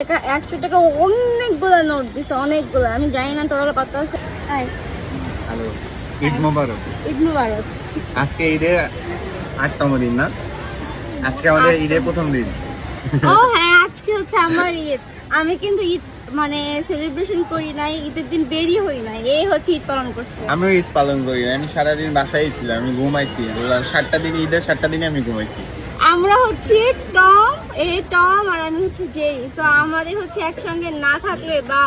100 টাকা অনেকগুলো নোট দিছে, অনেকগুলো। আমি জানি না তোর কত আছে। হ্যালো, ঈদ মোবারক। ঈদ মুবারক। আজকে ঈদের 8তম দিন না? আজকে আমাদের ঈদের প্রথম দিন। ও হ্যাঁ, আজকে হচ্ছে আমার ঈদ। আমি কিন্তু ঈদ মানে সেলিব্রেশন করি নাই, ঈদের দিন বেরিয়ে হই নাই। এই হচ্ছে ঈদ পালন করছে। আমিও ঈদ পালন করি না, আমি সারাদিন বাসায় ছিলাম, আমি ঘুমাইছি। 7টা দিন, ঈদের 7টা দিনে আমি ঘুমাইছি। আমরা হচ্ছে টম আর আমি হচ্ছে জেই। সো আমাদের হচ্ছে একসঙ্গে না থাকলে বা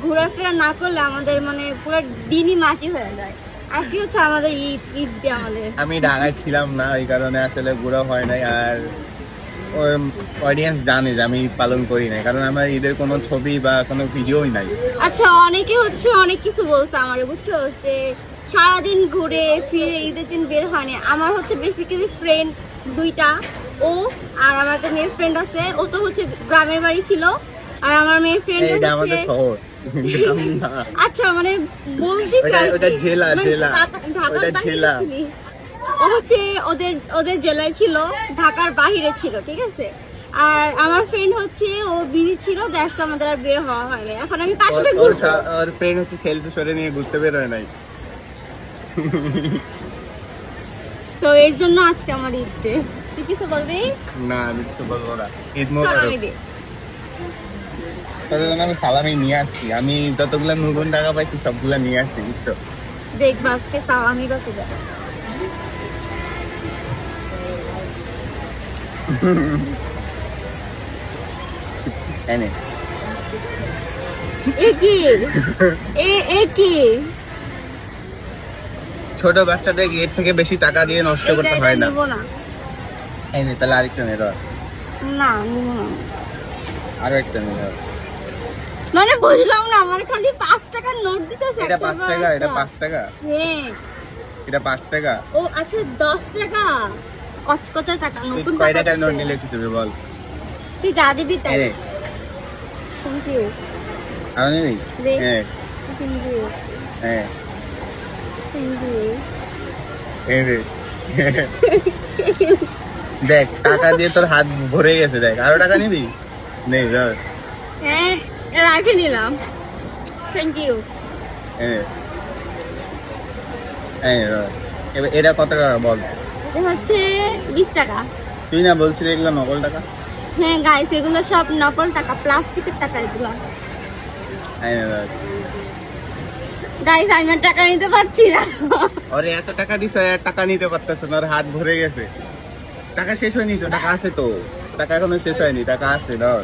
ঘোরাফেরা না করলে আমাদের মানে পুরো দিনই মাটি হয়ে যায়। আজকে হচ্ছে আমাদের ঈদ দিয়ে আমাদের। আমি ঢাকায় ছিলাম না, এই কারণে আসলে ঘোরা হয় নাই। আর অডিয়েন্স জানে যে আমি ঈদ পালন করি নাই, কারণ আমার ঈদের কোনো ছবি বা কোনো ভিডিওই নাই। আচ্ছা, অনেকে হচ্ছে অনেক কিছু বলছে আমার, বুঝছো, যে সারাদিন ঘুরে ফিরে ঈদের দিন বের হয় না। আমার হচ্ছে বেসিক্যালি ফ্রেন্ড দুইটা, ও আর আমার একটা মেয়ে ফ্রেন্ড আছে। ও তো হচ্ছে গ্রামের বাড়ি ছিল, আর আমার মেয়ে ফ্রেন্ড এটা আমাদের শহর। আচ্ছা মানে বলতেছি ওটা জেলা, জেলা। ওটা জেলা। ও হচ্ছে ওদের জেলায় ছিল, ঢাকার বাহিরে ছিল, ঠিক আছে। আর আমার ফ্রেন্ড হচ্ছে ও বিজি ছিল, দ্যাটস আমাদের আর বের হওয়া হয় না। এখন আমি কার সাথে ঘুরবো? ওর ফ্রেন্ড হচ্ছে সেলফি সরে নিয়ে ঘুরতে বের হয় নাই। তো এর জন্য আজকে আমার ঈদ ডে। তুই কিছু বলবি? না, আমি কিছু বলবো না। ঈদ মোবারক। তোর জন্য আমি সালামি নিয়ে আসছি। আমি যতগুলা নতুন টাকা পাইছি সবগুলা নিয়ে আসছি, বুঝছো? দেখবা আজকে তাও আমি কত যাবো। এনে এ কি ছোট বাচ্চাদের এর থেকে বেশি টাকা দিয়ে নষ্ট করতে হয় না। নিবো না। এনে তাহলে আরেকটা নে, ধর। না, নিবো না। আরো একটা নে, ধর। মানে বুঝলাম না, আমার খালি 5 টাকার নোট দিতেছে। এটা 5 টাকা, এটা 5 টাকা, হ্যাঁ এটা 5 টাকা। ও আচ্ছা, 10 টাকা কচকচা টাকা। নতুন কয় টাকার নোট নিলে কিছু হবে বল? তুই যা দিবি তাই। এনে থ্যাংক ইউ। আর নেই? হ্যাঁ, থ্যাংক ইউ। হ্যাঁ, থ্যাংক ইউ। এনে দেখ, টাকা দিয়ে তোর হাত ভরে গেছে। দেখ, আরো টাকা নিবি? নেই, ধর। হ্যাঁ, রাখে নিলাম। Thank you. এটা কত টাকা বল? এটা হচ্ছে 20 টাকা। তুই না বলছিলি এগুলো নকল টাকা? হ্যাঁ গাইস, এগুলো সব নকল টাকা, প্লাস্টিকের টাকা এগুলো। গাইস, আমি আর টাকা নিতে পারছি না। আরে এত টাকা দিছ, আর টাকা নিতে পারতেছ না, ওর হাত ভরে গেছে। টাকা শেষ হয়নি তো? টাকা আছে তো, টাকা এখনো শেষ হয়নি, টাকা আছে, ধর।